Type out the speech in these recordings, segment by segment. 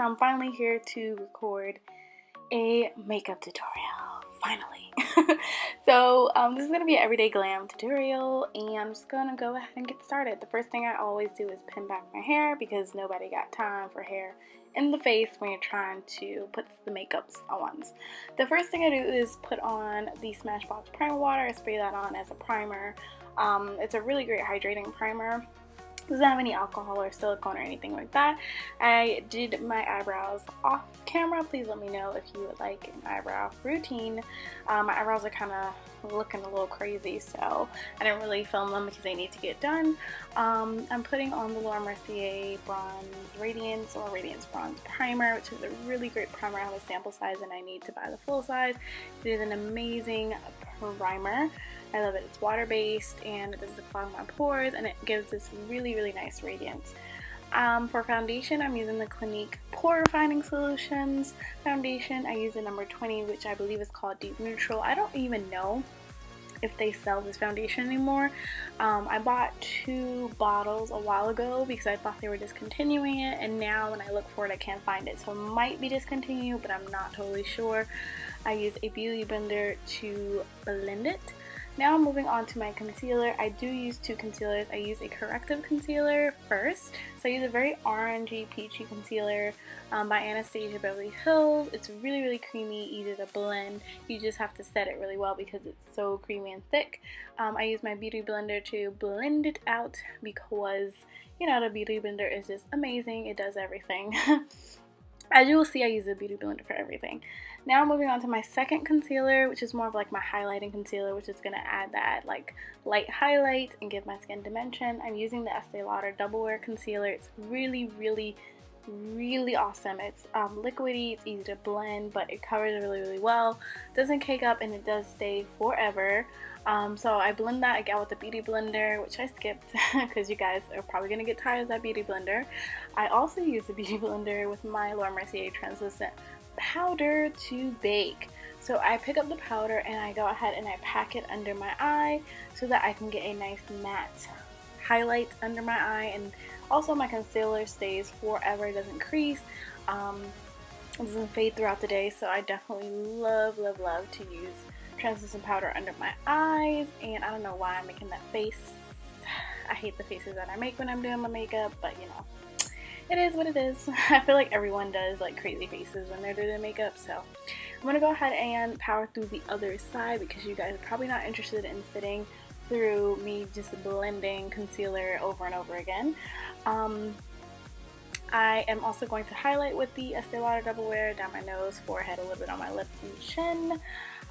So I'm finally here to record a makeup tutorial, finally. So this is going to be an everyday glam tutorial, and I'm just going to go ahead and get started. The first thing I always do is pin back my hair because nobody got time for hair in the face when you're trying to put the makeups on. The first thing I do is put on the Smashbox primer water. I spray that on as a primer. It's a really great hydrating primer. Doesn't have any alcohol or silicone or anything like that. I did my eyebrows off camera. Please let me know if you would like an eyebrow routine. My eyebrows are kind of looking a little crazy, so I didn't really film them because they need to get done. I'm putting on the Mercier Bronze Radiance or Radiance Bronze Primer, which is a really great primer. I have a sample size and I need to buy the full size. It is an amazing primer. I love it. It's water-based and it doesn't clog my pores, and it gives this really, really nice radiance. For foundation, I'm using the Clinique Pore Refining Solutions foundation. I use the number 20, which I believe is called Deep Neutral. I don't even know if they sell this foundation anymore. I bought 2 bottles a while ago because I thought they were discontinuing it, and now when I look for it I can't find it, so it might be discontinued, but I'm not totally sure. I use a beauty blender to blend it. Now moving on to my concealer. I do use 2 concealers. I use a corrective concealer first. So I use a very orangey, peachy concealer by Anastasia Beverly Hills. It's really, really creamy, easy to blend. You just have to set it really well because it's so creamy and thick. I use my beauty blender to blend it out because, you know, the beauty blender is just amazing. It does everything. As you will see, I use a beauty blender for everything. Now moving on to my second concealer, which is more of like my highlighting concealer, which is going to add that like light highlight and give my skin dimension. I'm using the Estee Lauder Double Wear Concealer. It's really, really, really awesome. It's liquidy, it's easy to blend, but it covers really, really well. It doesn't cake up and it does stay forever. So I blend that again with the beauty blender, which I skipped because you guys are probably going to get tired of that beauty blender. I also use the beauty blender with my Mercier translucent powder to bake. So I pick up the powder and I go ahead and I pack it under my eye so that I can get a nice matte highlight under my eye, and also my concealer stays forever. It doesn't crease, it doesn't fade throughout the day, so I definitely love, love, love to use translucent powder under my eyes. And I don't know why I'm making that face. I hate the faces that I make when I'm doing my makeup, but you know, it is what it is. I feel like everyone does like crazy faces when they're doing their makeup, so I'm gonna go ahead and power through the other side because you guys are probably not interested in sitting through me just blending concealer over and over again. I am also going to highlight with the Estee Lauder Double Wear down my nose, forehead, a little bit on my lips and chin.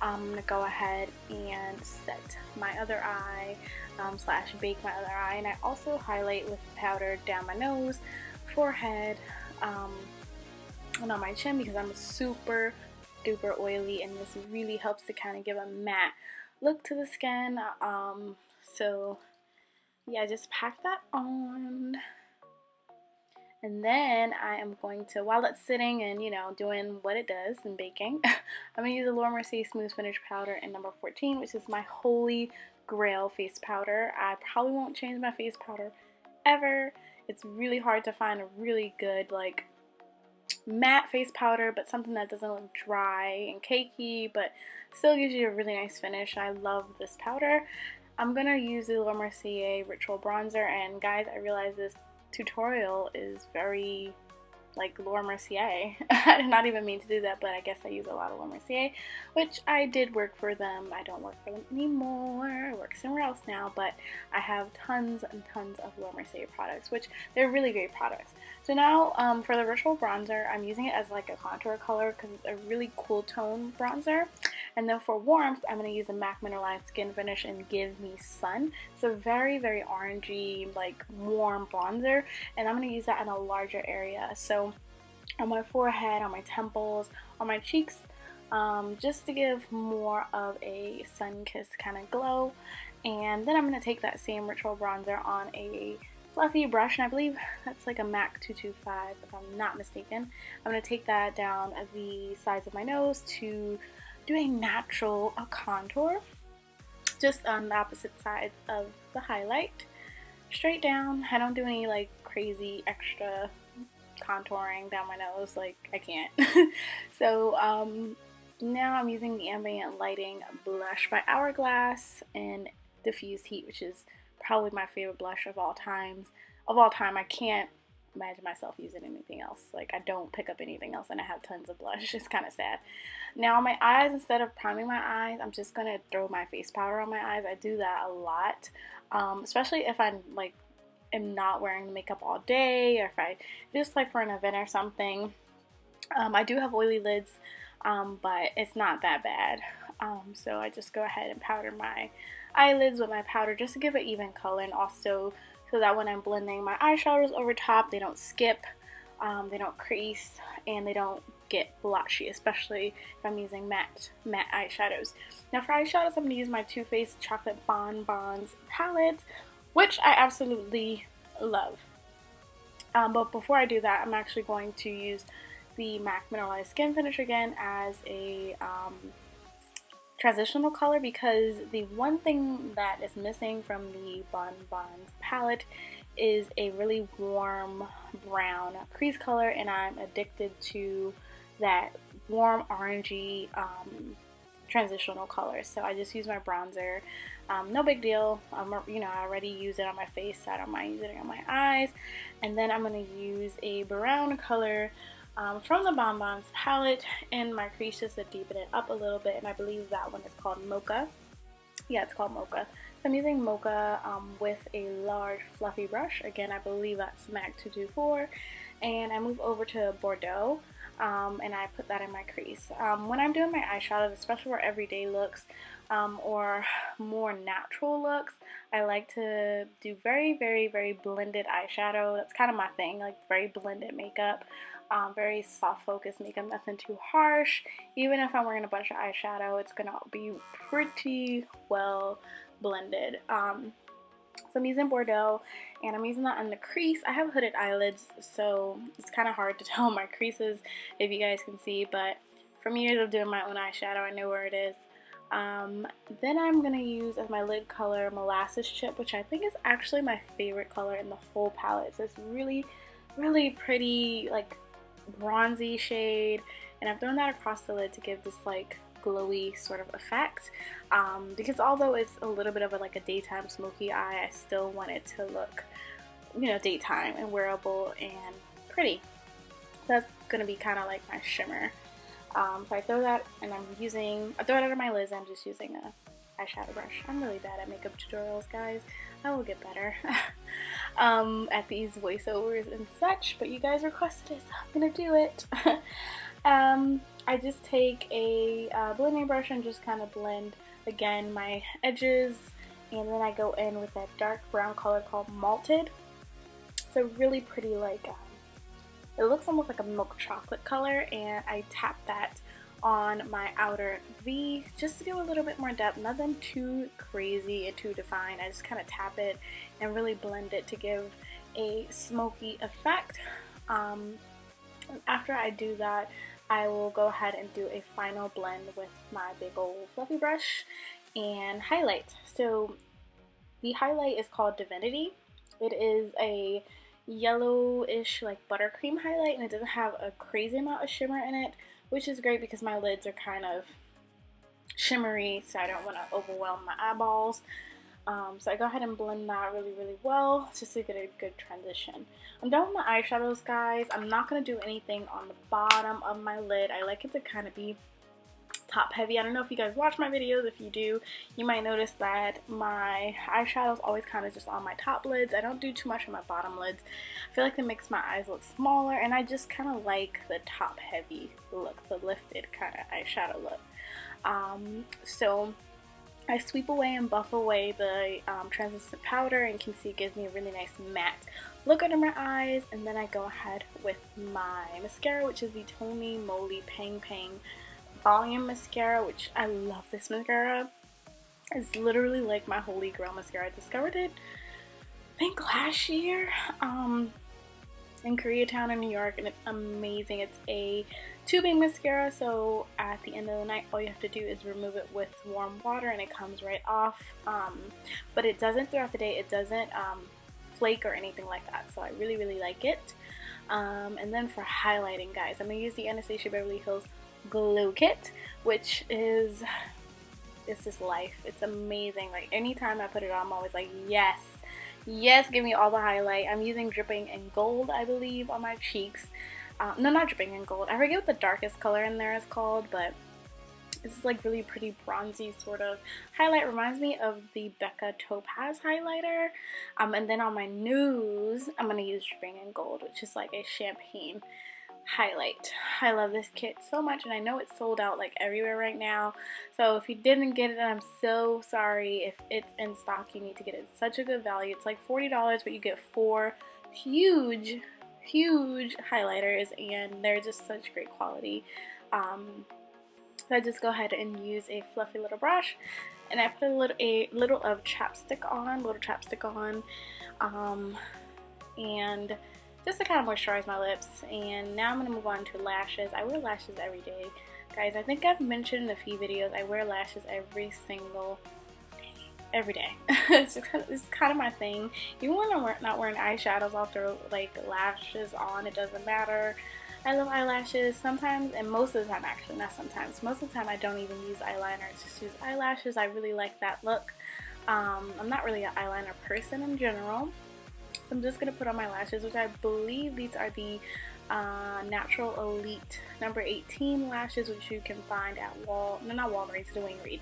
I'm going to go ahead and set my other eye, slash bake my other eye, and I also highlight with powder down my nose, forehead, and on my chin because I'm super duper oily, and this really helps to kind of give a matte look to the skin. So yeah, just pack that on. And then I am going to, while it's sitting and, you know, doing what it does and baking, I'm going to use the Mercier Smooth Finish Powder in number 14, which is my holy grail face powder. I probably won't change my face powder ever. It's really hard to find a really good, like, matte face powder, but something that doesn't look dry and cakey, but still gives you a really nice finish. I love this powder. I'm going to use the Mercier Ritual Bronzer, and guys, I realize this tutorial is very like Mercier. I did not even mean to do that, but I guess I use a lot of Mercier, which I did work for them. I don't work for them anymore. I work somewhere else now, but I have tons and tons of Mercier products, which they're really great products. So now for the Ritual Bronzer, I'm using it as like a contour color because it's a really cool tone bronzer. And then for warmth, I'm going to use the MAC Mineralized Skin Finish and Give Me Sun. It's a very, very orangey, like warm bronzer, and I'm going to use that in a larger area. So on my forehead, on my temples, on my cheeks, just to give more of a sun-kissed kind of glow. And then I'm going to take that same Ritual Bronzer on a fluffy brush, and I believe that's like a MAC 225 if I'm not mistaken. I'm going to take that down the sides of my nose to do a natural contour, just on the opposite side of the highlight, straight down. I don't do any like crazy extra contouring down my nose. Like, I can't. So now I'm using the Ambient Lighting Blush by Hourglass in Diffused Heat, which is probably my favorite blush of all time. I can't imagine myself using anything else. Like, I don't pick up anything else, and I have tons of blush. It's kind of sad. Now on my eyes, instead of priming my eyes, I'm just gonna throw my face powder on my eyes. I do that a lot, especially if I'm like am not wearing makeup all day, or if I just like for an event or something. I do have oily lids, but it's not that bad. So I just go ahead and powder my eyelids with my powder just to give it even color, and also so that when I'm blending my eyeshadows over top, they don't skip, they don't crease, and they don't get blotchy, especially if I'm using matte eyeshadows. Now for eyeshadows, I'm going to use my Too Faced Chocolate Bonbons palette, which I absolutely love. But before I do that, I'm actually going to use the MAC Mineralized Skin Finish again as a transitional color, because the one thing that is missing from the Bonbons palette is a really warm brown crease color, and I'm addicted to that warm orangey transitional color. So I just use my bronzer. No big deal. You know, I already use it on my face, so I don't mind using it on my eyes. And then I'm going to use a brown color from the Bonbons palette in my crease just to deepen it up a little bit, and I believe that one is called Mocha. Yeah, it's called Mocha. So I'm using Mocha with a large fluffy brush. Again, I believe that's MAC 224, and I move over to Bordeaux, and I put that in my crease. When I'm doing my eyeshadows, especially for everyday looks or more natural looks, I like to do very, very, very blended eyeshadow. That's kind of my thing, like very blended makeup. Very soft focus makeup, nothing too harsh. Even if I'm wearing a bunch of eyeshadow, it's gonna be pretty well blended. So I'm using Bordeaux, and I'm using that on the crease. I have hooded eyelids, so it's kind of hard to tell my creases if you guys can see, but from years of doing my own eyeshadow, I know where it is. Then I'm gonna use as my lid color Molasses Chip, which I think is actually my favorite color in the whole palette. So it's really, really pretty, like bronzy shade, and I've thrown that across the lid to give this like glowy sort of effect, because although it's a little bit of like a daytime smoky eye, I still want it to look, you know, daytime and wearable and pretty. That's gonna be kind of like my shimmer. So I throw that, and I throw it out of my lids. I'm just using a eyeshadow brush. I'm really bad at makeup tutorials, guys. I will get better at these voiceovers and such, but you guys requested it, so I'm gonna do it. I just take a blending brush and just kind of blend again my edges, and then I go in with that dark brown color called Malted. It's a really pretty, like it looks almost like a milk chocolate color, and I tap that on my outer V just to give a little bit more depth. Nothing too crazy and too defined. I just kind of tap it and really blend it to give a smoky effect. After I do that, I will go ahead and do a final blend with my big old fluffy brush and highlight. So the highlight is called Divinity. It is a yellowish like buttercream highlight, and it doesn't have a crazy amount of shimmer in it, which is great because my lids are kind of shimmery, so I don't want to overwhelm my eyeballs. So I go ahead and blend that really, really well just to get a good transition. I'm done with my eyeshadows, guys. I'm not going to do anything on the bottom of my lid. I like it to kind of be top heavy. I don't know if you guys watch my videos. If you do, you might notice that my eyeshadows always kind of just on my top lids. I don't do too much on my bottom lids. I feel like it makes my eyes look smaller, and I just kind of like the top heavy look, the lifted kind of eyeshadow look. So I sweep away and buff away the translucent powder, and you can see it gives me a really nice matte look under my eyes. And then I go ahead with my mascara, which is the Moly Pang Pang Volume Mascara, which I love this mascara. It's literally like my holy grail mascara. I discovered it, I think, last year in Koreatown in New York, and it's amazing. It's a tubing mascara, so at the end of the night all you have to do is remove it with warm water and it comes right off, but it doesn't throughout the day. It doesn't flake or anything like that, so I really, really like it. And then for highlighting, guys, I'm going to use the Anastasia Beverly Hills Glow Kit, which is, it's just life. It's amazing. Like, anytime I put it on, I'm always like, yes, yes, give me all the highlight. I'm using Dripping in Gold, I believe, on my cheeks. No, not Dripping in Gold. I forget what the darkest color in there is called, but it's like really pretty bronzy sort of highlight. Reminds me of the Becca Topaz highlighter. And then on my nose, I'm going to use Dripping in Gold, which is like a champagne highlight. I love this kit so much, and I know it's sold out like everywhere right now. So if you didn't get it, I'm so sorry. If it's in stock, you need to get it. It's such a good value. It's like $40, but you get 4 huge highlighters, and they're just such great quality. So I just go ahead and use a fluffy little brush, and I put a little chapstick on, and just to kind of moisturize my lips. And now I'm going to move on to lashes. I wear lashes every day, guys. I think I've mentioned in a few videos, I wear lashes every single day. It's kind of my thing. Even when I'm not wearing eyeshadows, I'll throw like lashes on. It doesn't matter. I love eyelashes sometimes, and most of the time, actually, not sometimes, most of the time I don't even use eyeliner. I just use eyelashes. I really like that look. I'm not really an eyeliner person in general. So I'm just going to put on my lashes, which I believe these are the Natural Elite number 18 lashes, which you can find at Walgreens, Dwayne Reed.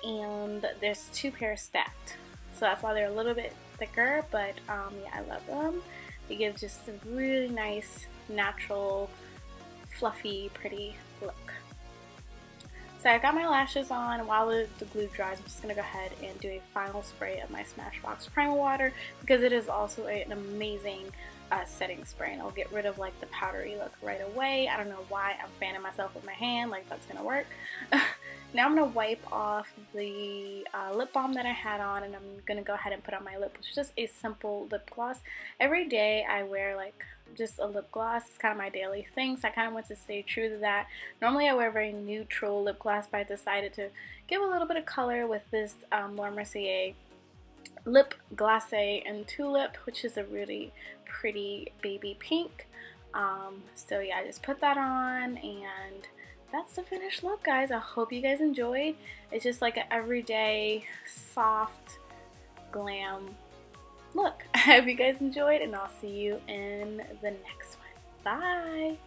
And there's 2 pairs stacked. So that's why they're a little bit thicker, but yeah, I love them. They give just a really nice, natural, fluffy, pretty look. So I got my lashes on. While the glue dries, I'm just going to go ahead and do a final spray of my Smashbox Primer Water, because it is also an amazing setting spray, and it'll get rid of like the powdery look right away. I don't know why I'm fanning myself with my hand, like that's going to work. Now I'm going to wipe off the lip balm that I had on, and I'm going to go ahead and put on my lip, which is just a simple lip gloss. Every day I wear like just a lip gloss. It's kind of my daily thing, so I kind of want to stay true to that. Normally I wear a very neutral lip gloss, but I decided to give a little bit of color with this Mercier Lip Glace and Tulip, which is a really pretty baby pink. So yeah, I just put that on, and that's the finished look, guys. I hope you guys enjoyed. It's just like an everyday soft glam look. I hope you guys enjoyed, and I'll see you in the next one. Bye!